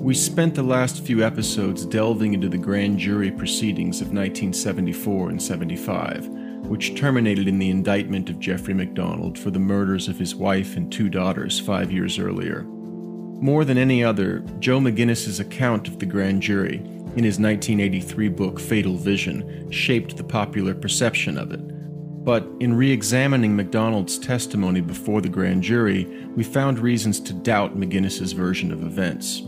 We spent the last few episodes delving into the grand jury proceedings of 1974 and 75, which terminated in the indictment of Jeffrey MacDonald for the murders of his wife and 2 daughters 5 years earlier. More than any other, Joe McGinniss's account of the grand jury, in his 1983 book Fatal Vision, shaped the popular perception of it. But in re-examining MacDonald's testimony before the grand jury, we found reasons to doubt McGinniss's version of events.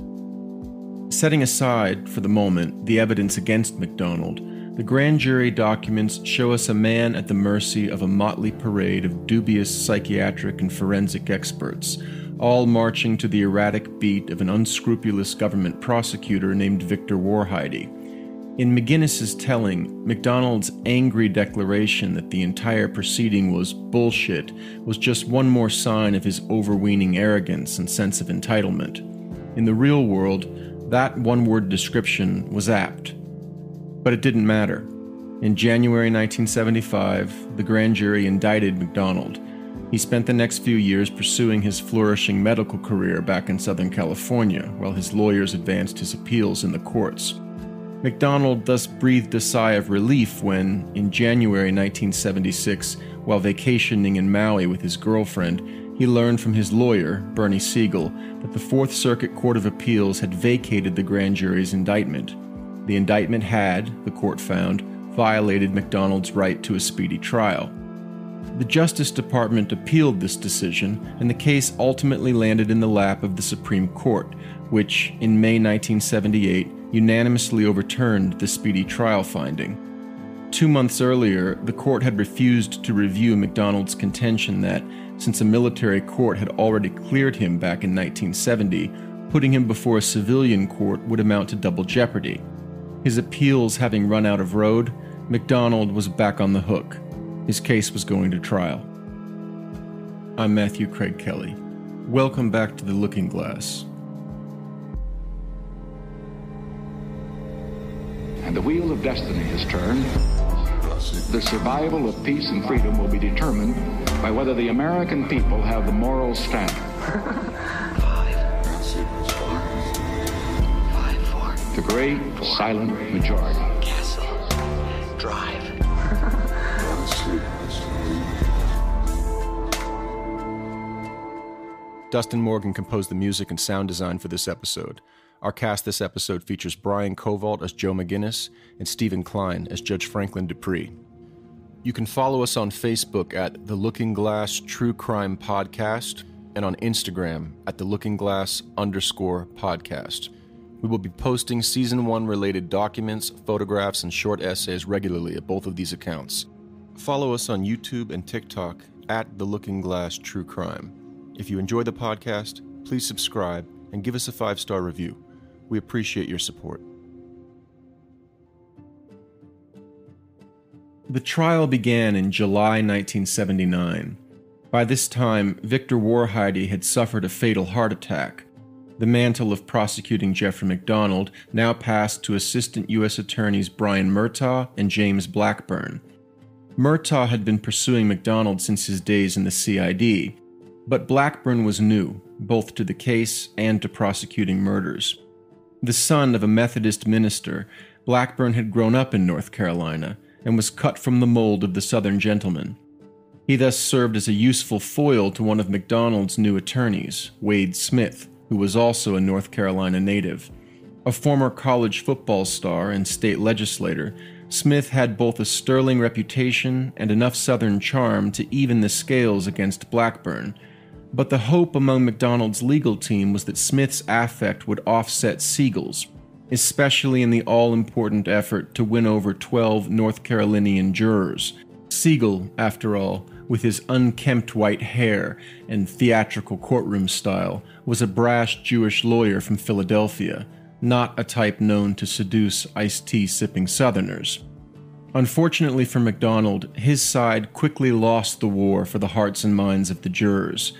Setting aside, for the moment, the evidence against MacDonald, the grand jury documents show us a man at the mercy of a motley parade of dubious psychiatric and forensic experts, all marching to the erratic beat of an unscrupulous government prosecutor named Victor Woerheide. In McGinniss's telling, MacDonald's angry declaration that the entire proceeding was bullshit was just one more sign of his overweening arrogance and sense of entitlement. In the real world, that one-word description was apt. But it didn't matter. In January 1975, the grand jury indicted MacDonald. He spent the next few years pursuing his flourishing medical career back in Southern California, while his lawyers advanced his appeals in the courts. MacDonald thus breathed a sigh of relief when, in January 1976, while vacationing in Maui with his girlfriend, he learned from his lawyer, Bernie Siegel, that the Fourth Circuit Court of Appeals had vacated the grand jury's indictment. The indictment had, the court found, violated MacDonald's right to a speedy trial. The Justice Department appealed this decision, and the case ultimately landed in the lap of the Supreme Court, which, in May 1978, unanimously overturned the speedy trial finding. 2 months earlier, the court had refused to review MacDonald's contention that, since a military court had already cleared him back in 1970, putting him before a civilian court would amount to double jeopardy. His appeals having run out of road, MacDonald was back on the hook. His case was going to trial. I'm Matthew Craig Kelly. Welcome back to The Looking Glass. And the wheel of destiny is turned. The survival of peace and freedom will be determined by whether the American people have the moral standard. 5, 6, 4, 5, 4. The great silent majority. Castle. Drive. Dustin Morgan composed the music and sound design for this episode. Our cast this episode features Brian Covalt as Joe McGinniss and Stephen Klein as Judge Franklin Dupree. You can follow us on Facebook at The Looking Glass True Crime Podcast and on Instagram at The Looking Glass_podcast. We will be posting Season 1 related documents, photographs, and short essays regularly at both of these accounts. Follow us on YouTube and TikTok at The Looking Glass True Crime. If you enjoy the podcast, please subscribe and give us a 5-star review. We appreciate your support. The trial began in July 1979. By this time, Victor Woerheide had suffered a fatal heart attack. The mantle of prosecuting Jeffrey MacDonald now passed to Assistant U.S. Attorneys Brian Murtaugh and James Blackburn. Murtaugh had been pursuing MacDonald since his days in the CID, but Blackburn was new, both to the case and to prosecuting murders. The son of a Methodist minister, Blackburn had grown up in North Carolina and was cut from the mold of the Southern gentleman. He thus served as a useful foil to one of MacDonald's new attorneys, Wade Smith, who was also a North Carolina native. A former college football star and state legislator, Smith had both a sterling reputation and enough Southern charm to even the scales against Blackburn. But the hope among MacDonald's legal team was that Smith's affect would offset Siegel's, especially in the all-important effort to win over 12 North Carolinian jurors. Siegel, after all, with his unkempt white hair and theatrical courtroom style, was a brash Jewish lawyer from Philadelphia, not a type known to seduce iced tea sipping Southerners. Unfortunately for MacDonald, his side quickly lost the war for the hearts and minds of the jurors.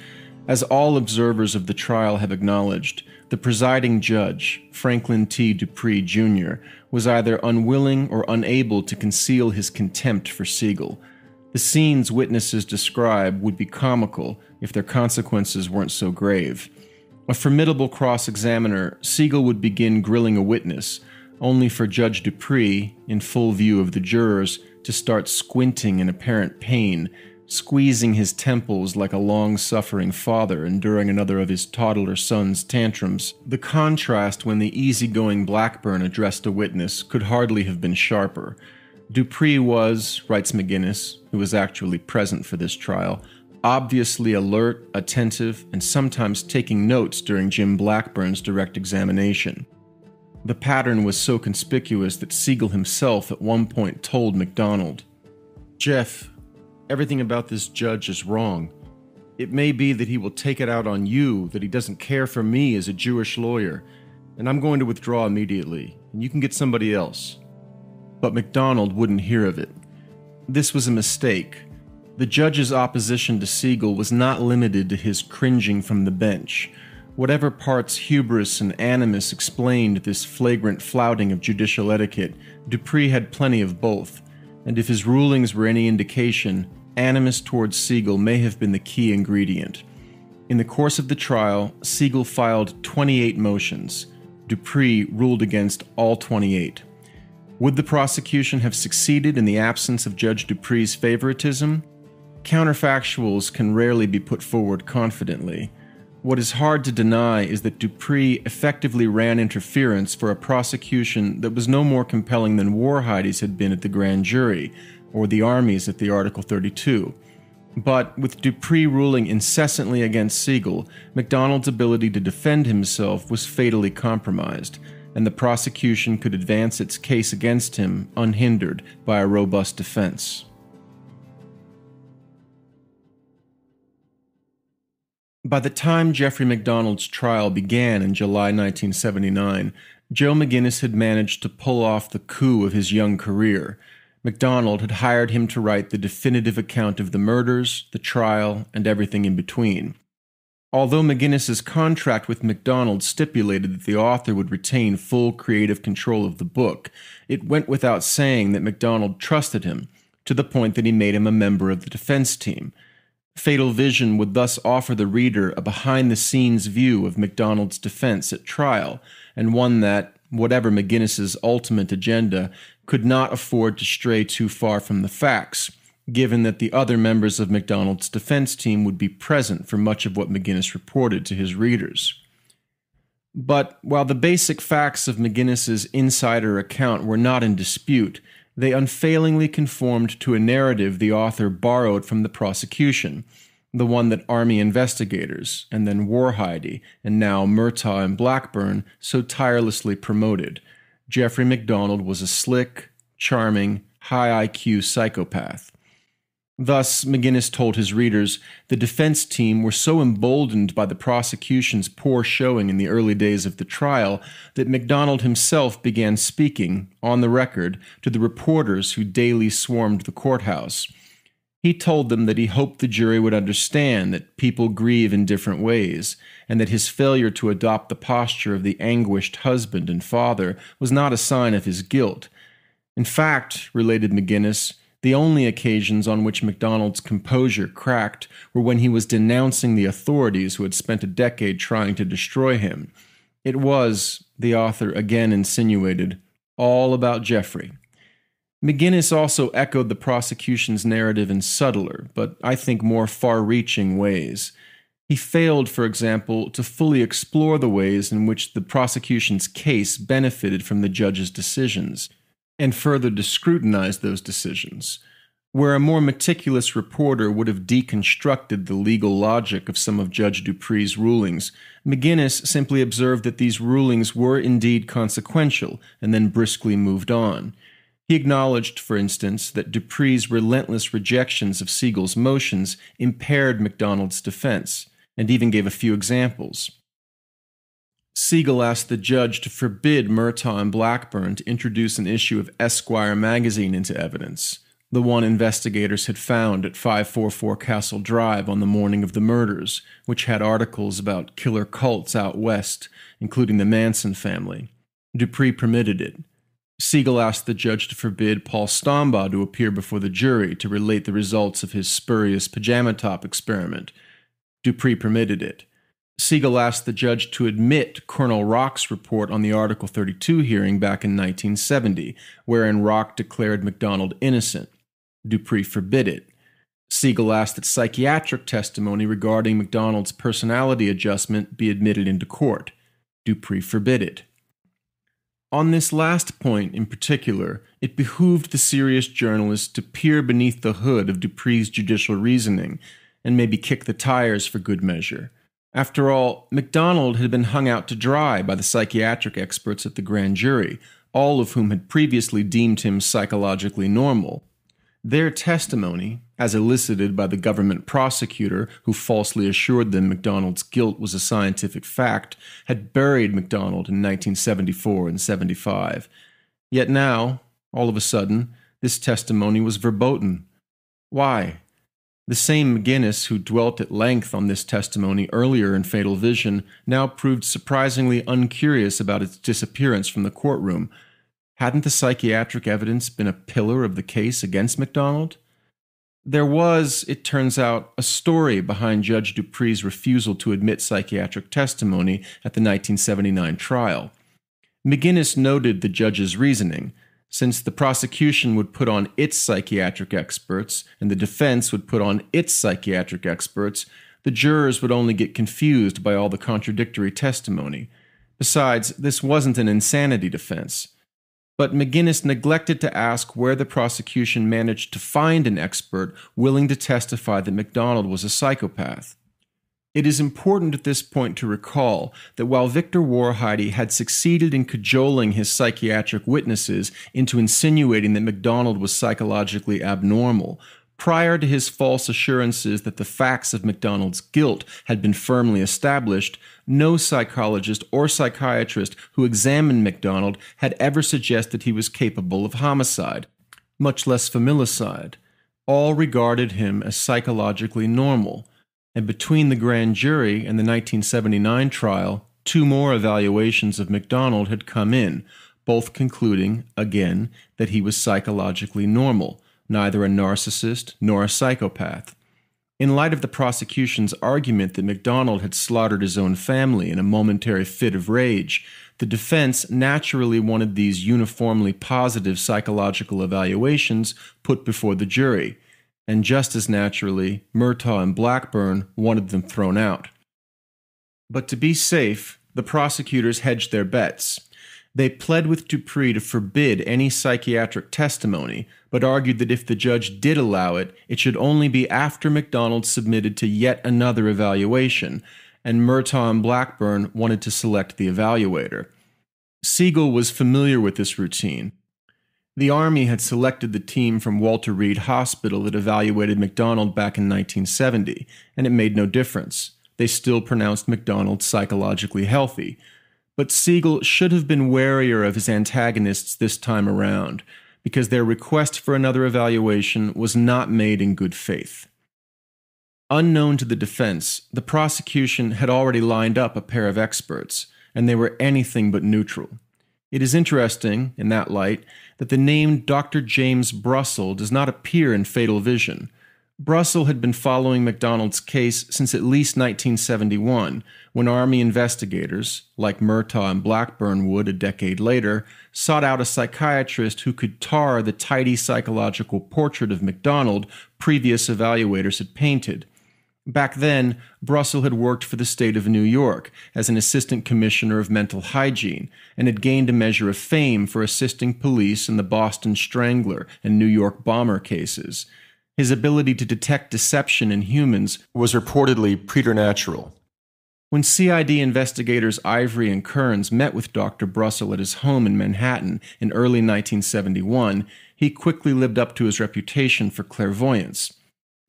As all observers of the trial have acknowledged, the presiding judge, Franklin T. Dupree, Jr., was either unwilling or unable to conceal his contempt for Siegel. The scenes witnesses describe would be comical if their consequences weren't so grave. A formidable cross-examiner, Siegel would begin grilling a witness, only for Judge Dupree, in full view of the jurors, to start squinting in apparent pain, squeezing his temples like a long-suffering father enduring another of his toddler son's tantrums. The contrast when the easygoing Blackburn addressed a witness could hardly have been sharper. Dupree was, writes McGinniss, who was actually present for this trial, obviously alert, attentive, and sometimes taking notes during Jim Blackburn's direct examination. The pattern was so conspicuous that Siegel himself at one point told MacDonald, "Jeff, everything about this judge is wrong. It may be that he will take it out on you, that he doesn't care for me as a Jewish lawyer, and I'm going to withdraw immediately, and you can get somebody else." But MacDonald wouldn't hear of it. This was a mistake. The judge's opposition to Siegel was not limited to his cringing from the bench. Whatever parts hubris and animus explained this flagrant flouting of judicial etiquette, Dupree had plenty of both, and if his rulings were any indication, animus towards Siegel may have been the key ingredient. In the course of the trial, Siegel filed 28 motions. Dupree ruled against all 28. Would the prosecution have succeeded in the absence of Judge Dupree's favoritism? Counterfactuals can rarely be put forward confidently. What is hard to deny is that Dupree effectively ran interference for a prosecution that was no more compelling than Woerheide's had been at the grand jury, or the Army's at the Article 32. But with Dupree ruling incessantly against Siegel, MacDonald's ability to defend himself was fatally compromised, and the prosecution could advance its case against him unhindered by a robust defense. By the time Jeffrey MacDonald's trial began in July 1979, Joe McGinniss had managed to pull off the coup of his young career. MacDonald had hired him to write the definitive account of the murders, the trial, and everything in between. Although McGinniss's contract with MacDonald stipulated that the author would retain full creative control of the book, it went without saying that MacDonald trusted him, to the point that he made him a member of the defense team. Fatal Vision would thus offer the reader a behind-the-scenes view of MacDonald's defense at trial, and one that, whatever McGinniss's ultimate agenda, could not afford to stray too far from the facts, given that the other members of MacDonald's defense team would be present for much of what McGinniss reported to his readers. But while the basic facts of McGinniss's insider account were not in dispute, they unfailingly conformed to a narrative the author borrowed from the prosecution, the one that Army investigators, and then Woerheide, and now Murtaugh and Blackburn, so tirelessly promoted. Jeffrey MacDonald was a slick, charming, high IQ psychopath. Thus, McGinniss told his readers, the defense team were so emboldened by the prosecution's poor showing in the early days of the trial that MacDonald himself began speaking, on the record, to the reporters who daily swarmed the courthouse. He told them that he hoped the jury would understand that people grieve in different ways, and that his failure to adopt the posture of the anguished husband and father was not a sign of his guilt. In fact, related McGinniss, the only occasions on which MacDonald's composure cracked were when he was denouncing the authorities who had spent a decade trying to destroy him. It was, the author again insinuated, all about Jeffrey. McGinniss also echoed the prosecution's narrative in subtler, but I think more far-reaching ways. He failed, for example, to fully explore the ways in which the prosecution's case benefited from the judge's decisions, and further to scrutinize those decisions. Where a more meticulous reporter would have deconstructed the legal logic of some of Judge Dupree's rulings, McGinniss simply observed that these rulings were indeed consequential, and then briskly moved on. He acknowledged, for instance, that Dupree's relentless rejections of Siegel's motions impaired MacDonald's defense, and even gave a few examples. Siegel asked the judge to forbid Murtaugh and Blackburn to introduce an issue of Esquire magazine into evidence, the one investigators had found at 544 Castle Drive on the morning of the murders, which had articles about killer cults out west, including the Manson family. Dupree permitted it. Siegel asked the judge to forbid Paul Stombaugh to appear before the jury to relate the results of his spurious pajama top experiment. Dupree permitted it. Siegel asked the judge to admit Colonel Rock's report on the Article 32 hearing back in 1970, wherein Rock declared MacDonald innocent. Dupree forbid it. Siegel asked that psychiatric testimony regarding MacDonald's personality adjustment be admitted into court. Dupree forbid it. On this last point in particular, it behooved the serious journalist to peer beneath the hood of Dupree's judicial reasoning and maybe kick the tires for good measure. After all, MacDonald had been hung out to dry by the psychiatric experts at the grand jury, all of whom had previously deemed him psychologically normal. Their testimony, as elicited by the government prosecutor who falsely assured them MacDonald's guilt was a scientific fact, had buried MacDonald in 1974 and 75. Yet now, all of a sudden, this testimony was verboten. Why? The same McGinniss who dwelt at length on this testimony earlier in Fatal Vision now proved surprisingly uncurious about its disappearance from the courtroom. Hadn't the psychiatric evidence been a pillar of the case against MacDonald? There was, it turns out, a story behind Judge Dupree's refusal to admit psychiatric testimony at the 1979 trial. McGinniss noted the judge's reasoning. Since the prosecution would put on its psychiatric experts and the defense would put on its psychiatric experts, the jurors would only get confused by all the contradictory testimony. Besides, this wasn't an insanity defense. But McGinniss neglected to ask where the prosecution managed to find an expert willing to testify that MacDonald was a psychopath. It is important at this point to recall that while Victor Woerheide had succeeded in cajoling his psychiatric witnesses into insinuating that MacDonald was psychologically abnormal, prior to his false assurances that the facts of MacDonald's guilt had been firmly established, no psychologist or psychiatrist who examined MacDonald had ever suggested he was capable of homicide, much less familicide. All regarded him as psychologically normal. And between the grand jury and the 1979 trial, 2 more evaluations of MacDonald had come in, both concluding, again, that he was psychologically normal, neither a narcissist nor a psychopath. In light of the prosecution's argument that MacDonald had slaughtered his own family in a momentary fit of rage, the defense naturally wanted these uniformly positive psychological evaluations put before the jury, and just as naturally, Murtaugh and Blackburn wanted them thrown out. But to be safe, the prosecutors hedged their bets. They pled with Dupree to forbid any psychiatric testimony, but argued that if the judge did allow it, it should only be after MacDonald submitted to yet another evaluation, and Murtaugh and Blackburn wanted to select the evaluator. Siegel was familiar with this routine. The Army had selected the team from Walter Reed Hospital that evaluated MacDonald back in 1970, and it made no difference. They still pronounced MacDonald psychologically healthy. But Siegel should have been warier of his antagonists this time around, because their request for another evaluation was not made in good faith. Unknown to the defense, the prosecution had already lined up a pair of experts, and they were anything but neutral. It is interesting, in that light, that the name Dr. James Brussel does not appear in Fatal Vision. Brussel had been following MacDonald's case since at least 1971, when Army investigators, like Murtaugh and Blackburn would a decade later, sought out a psychiatrist who could tar the tidy psychological portrait of MacDonald previous evaluators had painted. Back then, Brussel had worked for the state of New York as an assistant commissioner of mental hygiene and had gained a measure of fame for assisting police in the Boston Strangler and New York bomber cases. His ability to detect deception in humans was reportedly preternatural. When CID investigators Ivory and Kearns met with Dr. Brussel at his home in Manhattan in early 1971, he quickly lived up to his reputation for clairvoyance.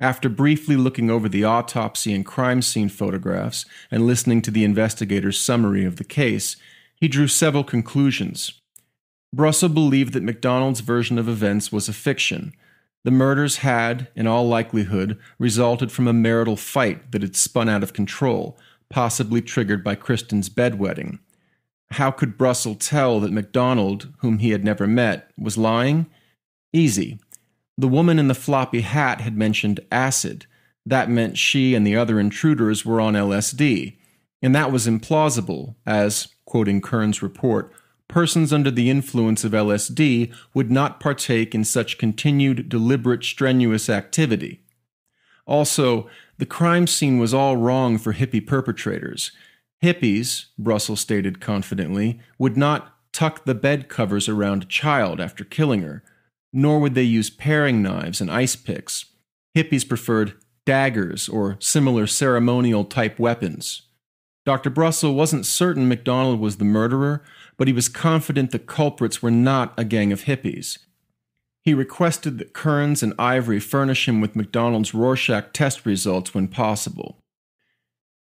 After briefly looking over the autopsy and crime scene photographs and listening to the investigator's summary of the case, he drew several conclusions. Brussel believed that MacDonald's version of events was a fiction. The murders had, in all likelihood, resulted from a marital fight that had spun out of control, possibly triggered by Kristen's bedwetting. How could Brussel tell that MacDonald, whom he had never met, was lying? Easy. The woman in the floppy hat had mentioned acid. That meant she and the other intruders were on LSD. And that was implausible, as, quoting Kern's report, persons under the influence of LSD would not partake in such continued, deliberate, strenuous activity. Also, the crime scene was all wrong for hippie perpetrators. Hippies, Brussel stated confidently, would not tuck the bed covers around a child after killing her, nor would they use paring knives and ice picks. Hippies preferred daggers or similar ceremonial-type weapons. Dr. Brussel wasn't certain MacDonald was the murderer, but he was confident the culprits were not a gang of hippies. He requested that Kearns and Ivory furnish him with MacDonald's Rorschach test results when possible.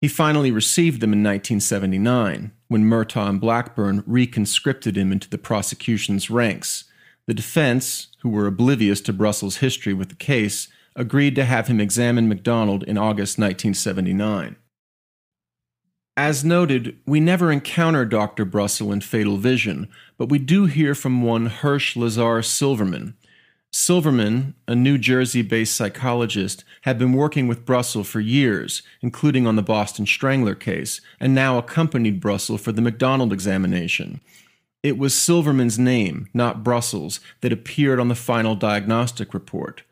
He finally received them in 1979, when Murtaugh and Blackburn reconscripted him into the prosecution's ranks. The defense, who were oblivious to Brussel's history with the case, agreed to have him examine MacDonald in August 1979. As noted, we never encounter Dr. Brussel in Fatal Vision, but we do hear from one Hirsch Lazar Silverman. Silverman, a New Jersey-based psychologist, had been working with Brussel for years, including on the Boston Strangler case, and now accompanied Brussel for the MacDonald examination. It was Silverman's name, not Brussel's, that appeared on the final diagnostic report.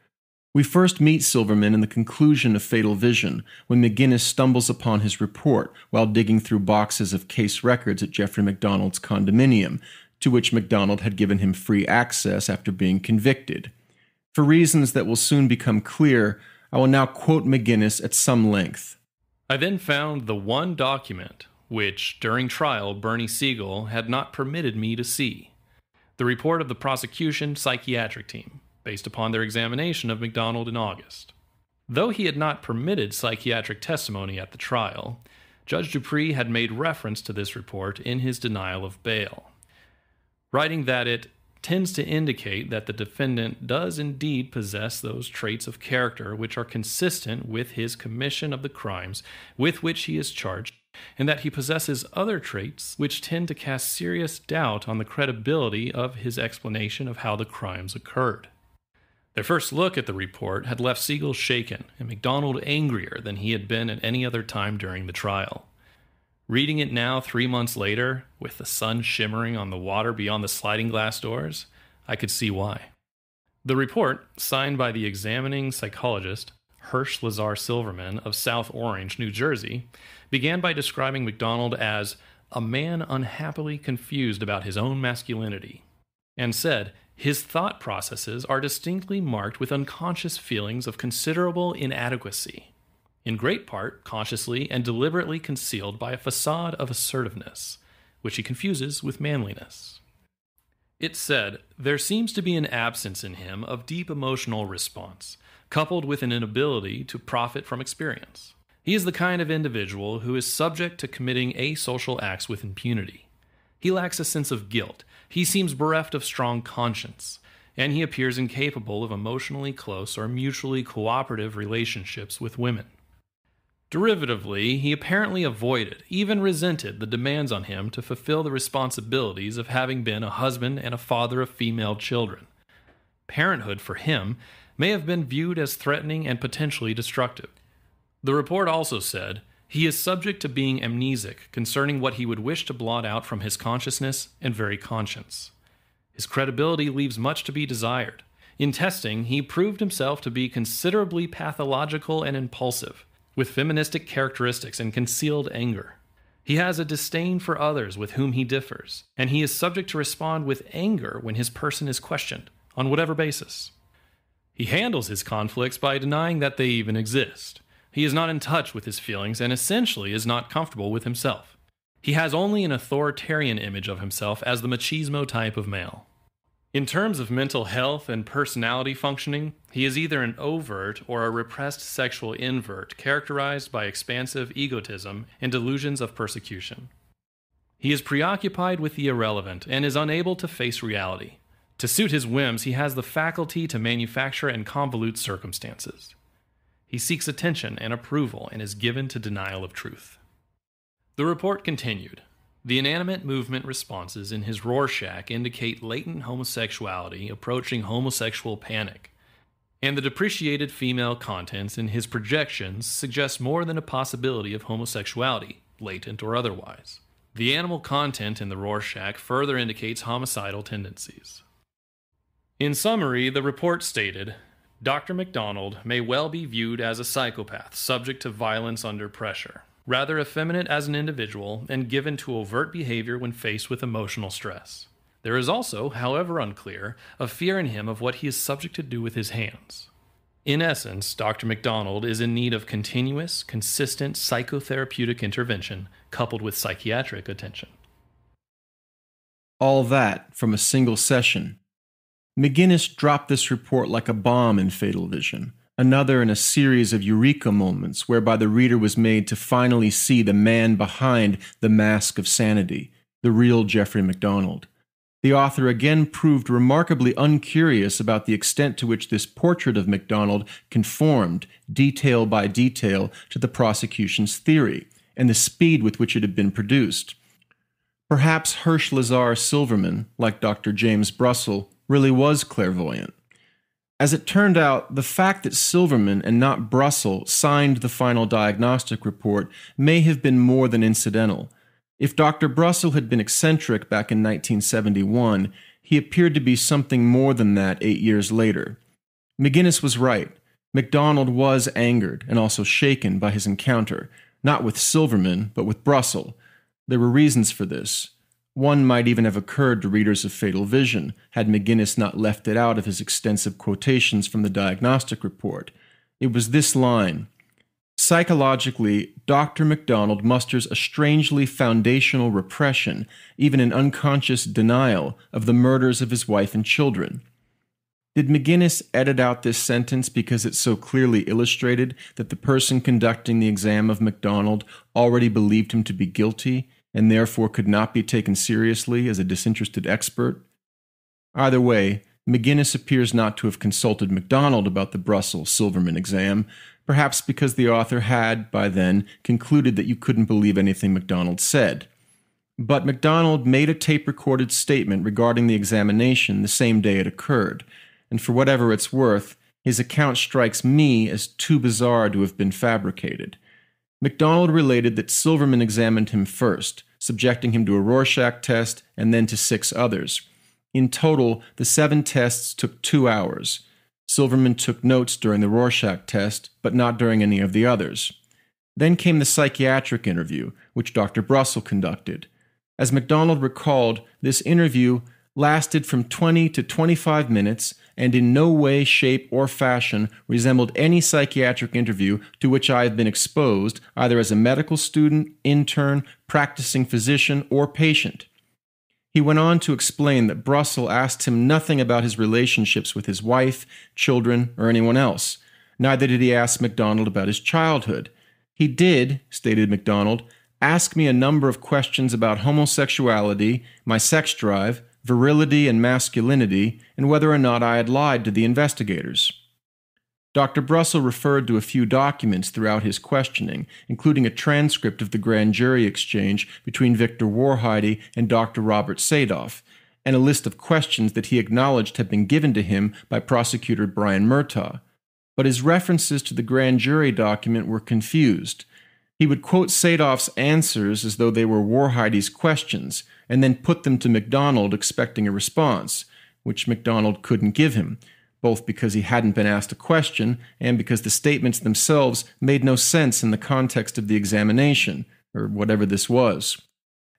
We first meet Silverman in the conclusion of Fatal Vision, when McGinniss stumbles upon his report while digging through boxes of case records at Jeffrey MacDonald's condominium, to which MacDonald had given him free access after being convicted. For reasons that will soon become clear, I will now quote McGinniss at some length. I then found the one document which, during trial, Bernie Siegel had not permitted me to see. The report of the prosecution psychiatric team, based upon their examination of MacDonald in August. Though he had not permitted psychiatric testimony at the trial, Judge Dupree had made reference to this report in his denial of bail, writing that it tends to indicate that the defendant does indeed possess those traits of character which are consistent with his commission of the crimes with which he is charged, and that he possesses other traits which tend to cast serious doubt on the credibility of his explanation of how the crimes occurred. Their first look at the report had left Siegel shaken and MacDonald angrier than he had been at any other time during the trial. Reading it now 3 months later, with the sun shimmering on the water beyond the sliding glass doors, I could see why. The report, signed by the examining psychologist, Hirsch Lazar Silverman of South Orange, New Jersey, began by describing MacDonald as a man unhappily confused about his own masculinity, and said, his thought processes are distinctly marked with unconscious feelings of considerable inadequacy, in great part consciously and deliberately concealed by a facade of assertiveness, which he confuses with manliness. It said, there seems to be an absence in him of deep emotional response, coupled with an inability to profit from experience. He is the kind of individual who is subject to committing asocial acts with impunity. He lacks a sense of guilt. He seems bereft of strong conscience, and he appears incapable of emotionally close or mutually cooperative relationships with women. Derivatively, he apparently avoided, even resented, the demands on him to fulfill the responsibilities of having been a husband and a father of female children. Parenthood, for him, may have been viewed as threatening and potentially destructive. The report also said, he is subject to being amnesic concerning what he would wish to blot out from his consciousness and very conscience. His credibility leaves much to be desired. In testing, he proved himself to be considerably pathological and impulsive, with feministic characteristics and concealed anger. He has a disdain for others with whom he differs, and he is subject to respond with anger when his person is questioned, on whatever basis. He handles his conflicts by denying that they even exist. He is not in touch with his feelings and essentially is not comfortable with himself. He has only an authoritarian image of himself as the machismo type of male. In terms of mental health and personality functioning, he is either an overt or a repressed sexual invert characterized by expansive egotism and delusions of persecution. He is preoccupied with the irrelevant and is unable to face reality. To suit his whims, he has the faculty to manufacture and convolute circumstances. He seeks attention and approval and is given to denial of truth. The report continued. The inanimate movement responses in his Rorschach indicate latent homosexuality approaching homosexual panic, and the depreciated female contents in his projections suggest more than a possibility of homosexuality, latent or otherwise. The animal content in the Rorschach further indicates homicidal tendencies. In summary, the report stated, Dr. MacDonald may well be viewed as a psychopath subject to violence under pressure, rather effeminate as an individual and given to overt behavior when faced with emotional stress. There is also, however unclear, a fear in him of what he is subject to do with his hands. In essence, Dr. MacDonald is in need of continuous, consistent psychotherapeutic intervention coupled with psychiatric attention. All that from a single session. McGinniss dropped this report like a bomb in Fatal Vision, another in a series of eureka moments whereby the reader was made to finally see the man behind the mask of sanity, the real Jeffrey MacDonald. The author again proved remarkably uncurious about the extent to which this portrait of MacDonald conformed, detail by detail, to the prosecution's theory, and the speed with which it had been produced. Perhaps Hirsch Lazar Silverman, like Dr. James Brussel, really was clairvoyant. As it turned out, the fact that Silverman and not Brussel signed the final diagnostic report may have been more than incidental. If Dr. Brussel had been eccentric back in 1971, he appeared to be something more than that 8 years later. McGinniss was right. MacDonald was angered and also shaken by his encounter, not with Silverman, but with Brussel. There were reasons for this. One might even have occurred to readers of Fatal Vision, had McGinniss not left it out of his extensive quotations from the diagnostic report. It was this line: Psychologically, Dr. MacDonald musters a strangely foundational repression, even an unconscious denial, of the murders of his wife and children. Did McGinniss edit out this sentence because it so clearly illustrated that the person conducting the exam of MacDonald already believed him to be guilty, and therefore could not be taken seriously as a disinterested expert? Either way, McGinniss appears not to have consulted MacDonald about the Brussel-Silverman exam, perhaps because the author had, by then, concluded that you couldn't believe anything MacDonald said. But MacDonald made a tape-recorded statement regarding the examination the same day it occurred, and for whatever it's worth, his account strikes me as too bizarre to have been fabricated. MacDonald related that Silverman examined him first, subjecting him to a Rorschach test and then to 6 others. In total, the 7 tests took 2 hours. Silverman took notes during the Rorschach test, but not during any of the others. Then came the psychiatric interview, which Dr. Brussel conducted. As MacDonald recalled, this interview lasted from 20 to 25 minutes and in no way, shape, or fashion resembled any psychiatric interview to which I have been exposed, either as a medical student, intern, practicing physician, or patient. He went on to explain that Brussel asked him nothing about his relationships with his wife, children, or anyone else. Neither did he ask MacDonald about his childhood. He did, stated MacDonald, ask me a number of questions about homosexuality, my sex drive, virility and masculinity, and whether or not I had lied to the investigators. Dr. Brussel referred to a few documents throughout his questioning, including a transcript of the grand jury exchange between Victor Woerheide and Dr. Robert Sadoff, and a list of questions that he acknowledged had been given to him by prosecutor Brian Murtaugh. But his references to the grand jury document were confused. He would quote Sadoff's answers as though they were Woerheide's questions, and then put them to MacDonald expecting a response, which MacDonald couldn't give him, both because he hadn't been asked a question and because the statements themselves made no sense in the context of the examination, or whatever this was.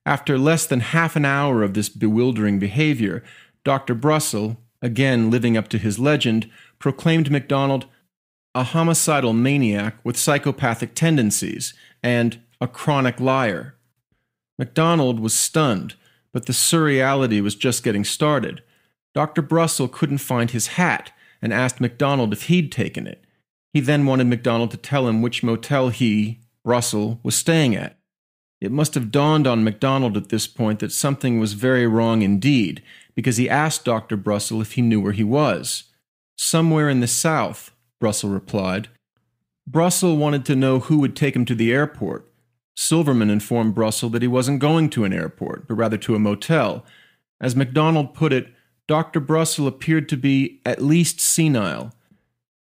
After less than half an hour of this bewildering behavior, Dr. Brussel, again living up to his legend, proclaimed MacDonald a homicidal maniac with psychopathic tendencies and a chronic liar. MacDonald was stunned, but the surreality was just getting started. Dr. Brussel couldn't find his hat and asked MacDonald if he'd taken it. He then wanted MacDonald to tell him which motel he, Brussel, was staying at. It must have dawned on MacDonald at this point that something was very wrong indeed, because he asked Dr. Brussel if he knew where he was. Somewhere in the South, Brussel replied. Brussel wanted to know who would take him to the airport. Silverman informed Brussel that he wasn't going to an airport, but rather to a motel. As MacDonald put it, Dr. Brussel appeared to be at least senile.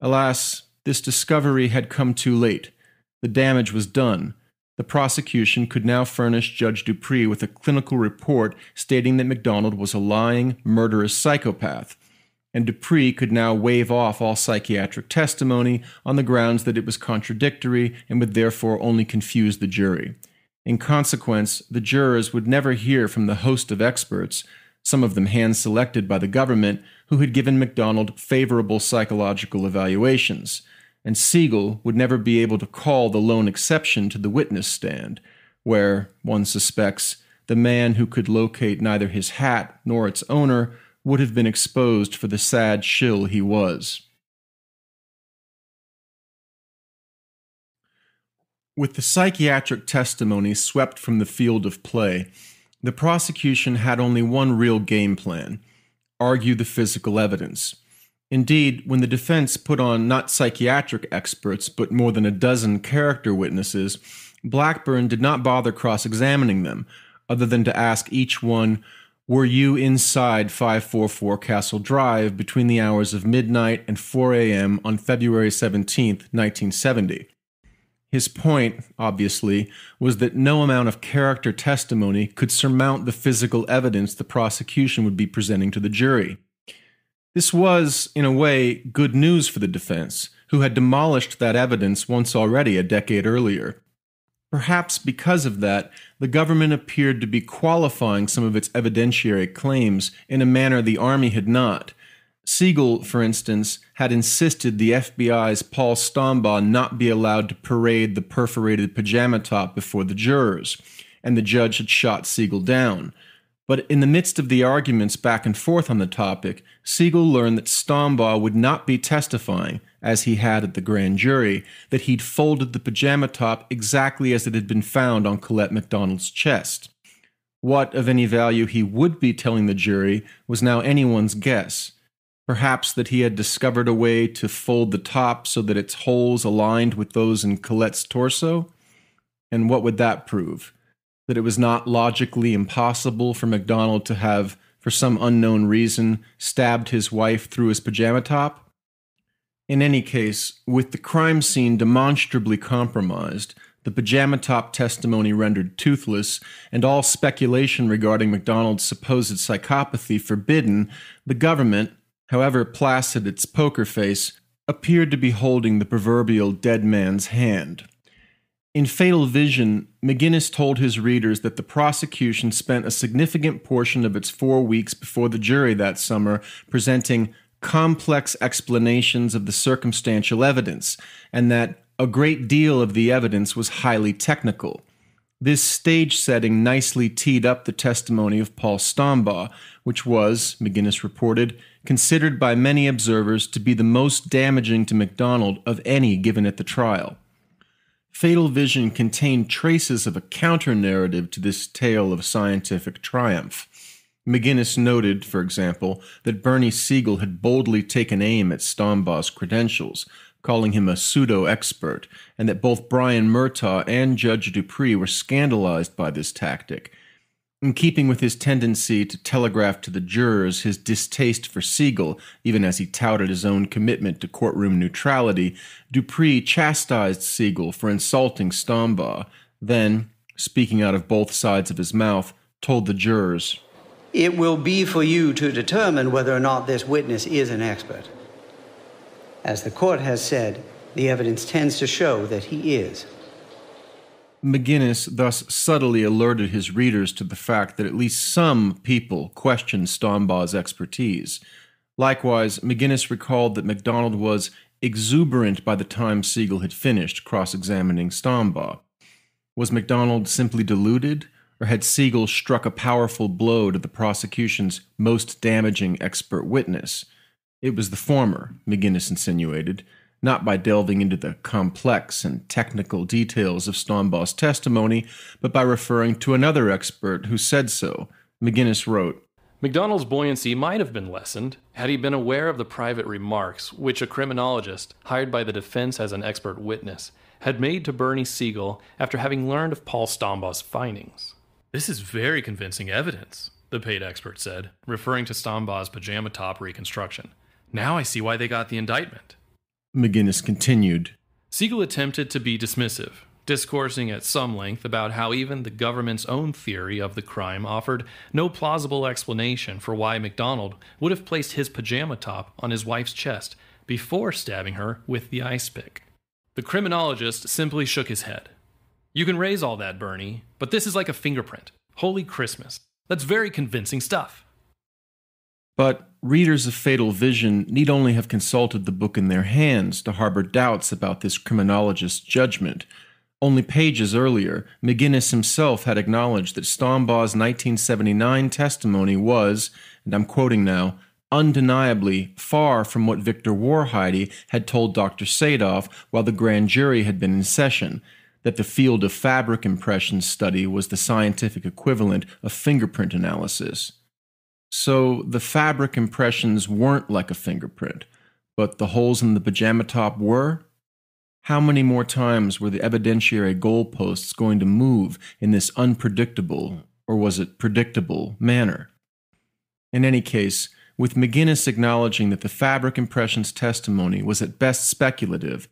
Alas, this discovery had come too late. The damage was done. the prosecution could now furnish Judge Dupree with a clinical report stating that MacDonald was a lying, murderous psychopath, and Dupree could now waive off all psychiatric testimony on the grounds that it was contradictory and would therefore only confuse the jury. In consequence, the jurors would never hear from the host of experts, some of them hand-selected by the government, who had given MacDonald favorable psychological evaluations, and Siegel would never be able to call the lone exception to the witness stand, where, one suspects, the man who could locate neither his hat nor its owner would have been exposed for the sad shill he was. With the psychiatric testimony swept from the field of play, the prosecution had only one real game plan: argue the physical evidence. Indeed, when the defense put on not psychiatric experts, but more than a dozen character witnesses, Blackburn did not bother cross-examining them, other than to ask each one, "Were you inside 544 Castle Drive between the hours of midnight and 4 a.m. on February 17, 1970? His point, obviously, was that no amount of character testimony could surmount the physical evidence the prosecution would be presenting to the jury. This was, in a way, good news for the defense, who had demolished that evidence once already a decade earlier. Perhaps because of that, the government appeared to be qualifying some of its evidentiary claims in a manner the Army had not. Siegel, for instance, had insisted the FBI's Paul Stombaugh not be allowed to parade the perforated pajama top before the jurors, and the judge had shot Siegel down. But in the midst of the arguments back and forth on the topic, Siegel learned that Stombaugh would not be testifying, as he had at the grand jury, that he'd folded the pajama top exactly as it had been found on Colette MacDonald's chest. What of any value he would be telling the jury was now anyone's guess. Perhaps that he had discovered a way to fold the top so that its holes aligned with those in Colette's torso? And what would that prove? That it was not logically impossible for MacDonald to have, for some unknown reason, stabbed his wife through his pajama top? In any case, with the crime scene demonstrably compromised, the pajama top testimony rendered toothless, and all speculation regarding MacDonald's supposed psychopathy forbidden, the government, however placid its poker face, appeared to be holding the proverbial dead man's hand. In Fatal Vision, McGinniss told his readers that the prosecution spent a significant portion of its 4 weeks before the jury that summer presenting complex explanations of the circumstantial evidence, and that a great deal of the evidence was highly technical. This stage setting nicely teed up the testimony of Paul Stombaugh, which was, McGinniss reported, considered by many observers to be the most damaging to MacDonald of any given at the trial. Fatal Vision contained traces of a counter-narrative to this tale of scientific triumph. McGinniss noted, for example, that Bernie Siegel had boldly taken aim at Stombaugh's credentials, calling him a pseudo-expert, and that both Brian Murtaugh and Judge Dupree were scandalized by this tactic. In keeping with his tendency to telegraph to the jurors his distaste for Siegel, even as he touted his own commitment to courtroom neutrality, Dupree chastised Siegel for insulting Stombaugh, then, speaking out of both sides of his mouth, told the jurors, "It will be for you to determine whether or not this witness is an expert. As the court has said, the evidence tends to show that he is." McGinniss thus subtly alerted his readers to the fact that at least some people questioned Stombaugh's expertise. Likewise, McGinniss recalled that MacDonald was exuberant by the time Siegel had finished cross-examining Stombaugh. Was MacDonald simply deluded, or had Siegel struck a powerful blow to the prosecution's most damaging expert witness? It was the former, McGinniss insinuated, not by delving into the complex and technical details of Stombaugh's testimony, but by referring to another expert who said so. McGinniss wrote, MacDonald's buoyancy might have been lessened had he been aware of the private remarks which a criminologist, hired by the defense as an expert witness, had made to Bernie Siegel after having learned of Paul Stombaugh's findings. "This is very convincing evidence," the paid expert said, referring to Stombaugh's pajama top reconstruction. "Now I see why they got the indictment." McGinniss continued, Siegel attempted to be dismissive, discoursing at some length about how even the government's own theory of the crime offered no plausible explanation for why MacDonald would have placed his pajama top on his wife's chest before stabbing her with the ice pick. The criminologist simply shook his head. "You can raise all that, Bernie, but this is like a fingerprint. Holy Christmas. That's very convincing stuff." But readers of Fatal Vision need only have consulted the book in their hands to harbor doubts about this criminologist's judgment. Only pages earlier, McGinniss himself had acknowledged that Stambaugh's 1979 testimony was, and I'm quoting now, undeniably far from what Victor Woerheide had told Dr. Sadoff while the grand jury had been in session, that the field of fabric impressions study was the scientific equivalent of fingerprint analysis. So the fabric impressions weren't like a fingerprint, but the holes in the pajama top were? How many more times were the evidentiary goalposts going to move in this unpredictable, or was it predictable, manner? In any case, with McGinniss acknowledging that the fabric impressions testimony was at best speculative,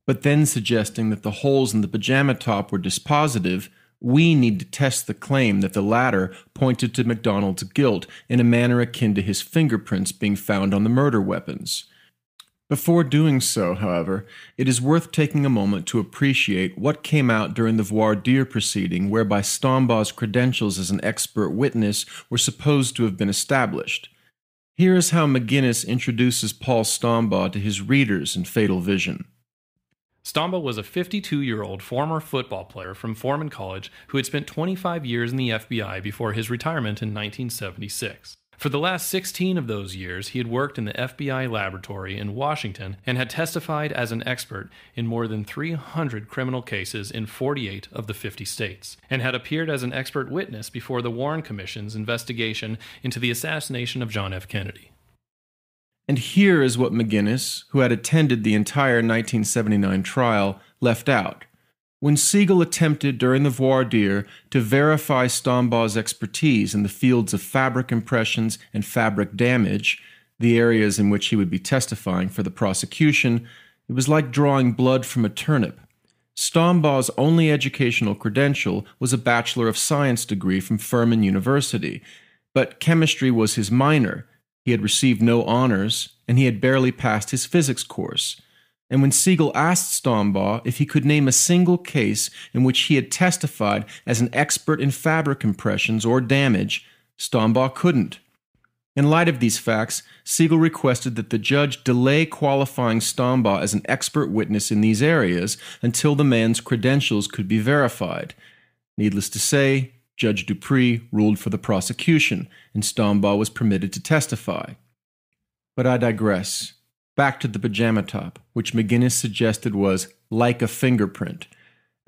but then suggesting that the holes in the pajama top were dispositive, we need to test the claim that the latter pointed to MacDonald's guilt in a manner akin to his fingerprints being found on the murder weapons. Before doing so, however, it is worth taking a moment to appreciate what came out during the voir dire proceeding whereby Stambaugh's credentials as an expert witness were supposed to have been established. Here is how McGinniss introduces Paul Stambaugh to his readers in Fatal Vision. Stambaugh was a 52-year-old former football player from Foreman College who had spent 25 years in the FBI before his retirement in 1976. For the last 16 of those years, he had worked in the FBI laboratory in Washington and had testified as an expert in more than 300 criminal cases in 48 of the 50 states, and had appeared as an expert witness before the Warren Commission's investigation into the assassination of John F. Kennedy. And here is what McGinniss, who had attended the entire 1979 trial, left out. When Siegel attempted during the voir dire to verify Stambaugh's expertise in the fields of fabric impressions and fabric damage, the areas in which he would be testifying for the prosecution, it was like drawing blood from a turnip. Stambaugh's only educational credential was a Bachelor of Science degree from Furman University, but chemistry was his minor. He had received no honors, and he had barely passed his physics course. And when Siegel asked Stambaugh if he could name a single case in which he had testified as an expert in fabric impressions or damage, Stambaugh couldn't. In light of these facts, Siegel requested that the judge delay qualifying Stambaugh as an expert witness in these areas until the man's credentials could be verified. Needless to say, Judge Dupree ruled for the prosecution, and Stambaugh was permitted to testify. But I digress. Back to the pajama top, which McGinniss suggested was like a fingerprint.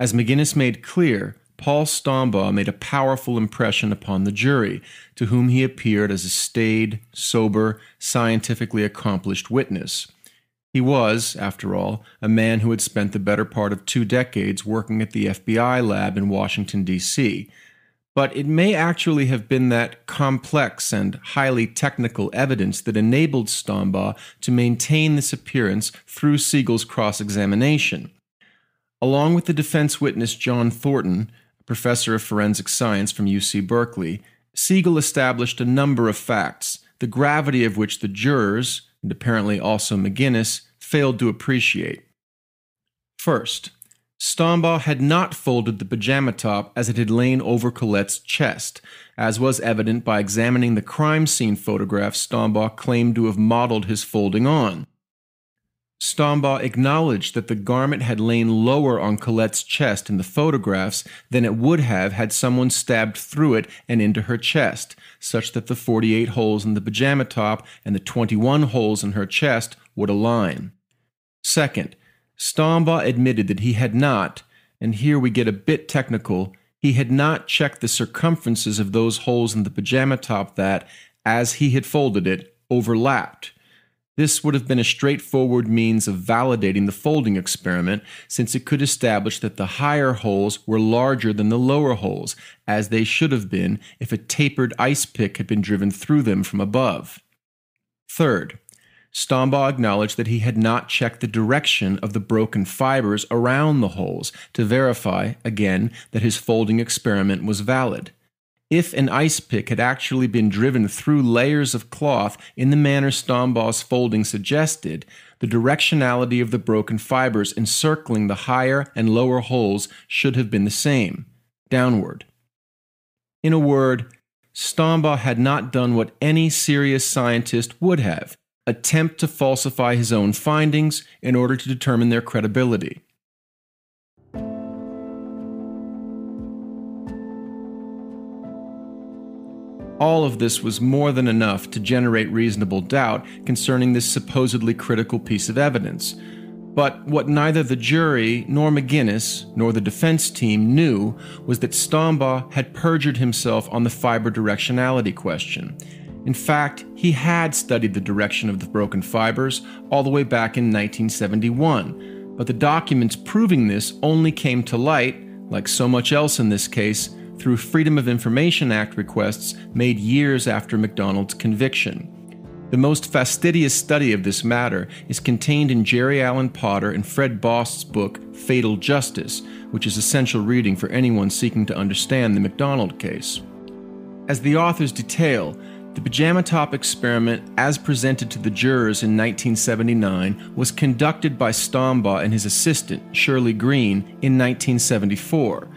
As McGinniss made clear, Paul Stambaugh made a powerful impression upon the jury, to whom he appeared as a staid, sober, scientifically accomplished witness. He was, after all, a man who had spent the better part of 2 decades working at the FBI lab in Washington, D.C., but it may actually have been that complex and highly technical evidence that enabled Stambaugh to maintain this appearance through Siegel's cross-examination. Along with the defense witness John Thornton, a professor of forensic science from UC Berkeley, Siegel established a number of facts, the gravity of which the jurors, and apparently also McGinniss, failed to appreciate. First, Stambaugh had not folded the pajama top as it had lain over Colette's chest, as was evident by examining the crime scene photographs Stambaugh claimed to have modeled his folding on. Stambaugh acknowledged that the garment had lain lower on Colette's chest in the photographs than it would have had someone stabbed through it and into her chest, such that the 48 holes in the pajama top and the 21 holes in her chest would align. Second, Stambaugh admitted that he had not, and here we get a bit technical, he had not checked the circumferences of those holes in the pajama top that, as he had folded it, overlapped. This would have been a straightforward means of validating the folding experiment, since it could establish that the higher holes were larger than the lower holes, as they should have been if a tapered ice pick had been driven through them from above. Third, Stombaugh acknowledged that he had not checked the direction of the broken fibers around the holes to verify, again, that his folding experiment was valid. If an ice pick had actually been driven through layers of cloth in the manner Stombaugh's folding suggested, the directionality of the broken fibers encircling the higher and lower holes should have been the same, downward. In a word, Stombaugh had not done what any serious scientist would have, attempt to falsify his own findings in order to determine their credibility. All of this was more than enough to generate reasonable doubt concerning this supposedly critical piece of evidence. But what neither the jury, nor McGinniss, nor the defense team knew was that Stombaugh had perjured himself on the fiber directionality question. In fact, he had studied the direction of the broken fibers all the way back in 1971, but the documents proving this only came to light, like so much else in this case, through Freedom of Information Act requests made years after MacDonald's conviction. The most fastidious study of this matter is contained in Jerry Allen Potter and Fred Bost's book, Fatal Justice, which is essential reading for anyone seeking to understand the MacDonald case. As the authors detail, the pajama top experiment, as presented to the jurors in 1979, was conducted by Stombaugh and his assistant, Shirley Green, in 1974.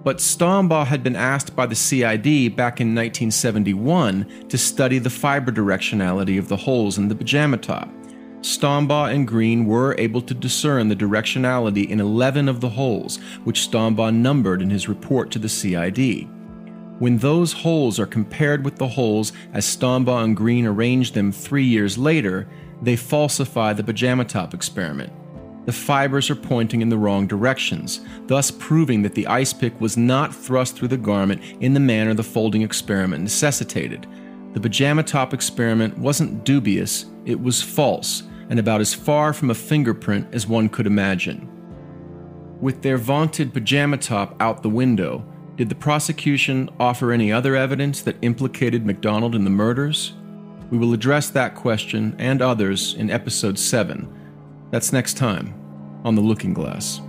But Stombaugh had been asked by the CID back in 1971 to study the fiber directionality of the holes in the pajama top. Stombaugh and Green were able to discern the directionality in 11 of the holes, which Stombaugh numbered in his report to the CID. When those holes are compared with the holes as Stombaugh and Green arranged them 3 years later, they falsify the pajama top experiment. The fibers are pointing in the wrong directions, thus proving that the ice pick was not thrust through the garment in the manner the folding experiment necessitated. The pajama top experiment wasn't dubious, it was false, and about as far from a fingerprint as one could imagine. With their vaunted pajama top out the window, did the prosecution offer any other evidence that implicated MacDonald in the murders? We will address that question and others in Episode 7. That's next time on The Looking Glass.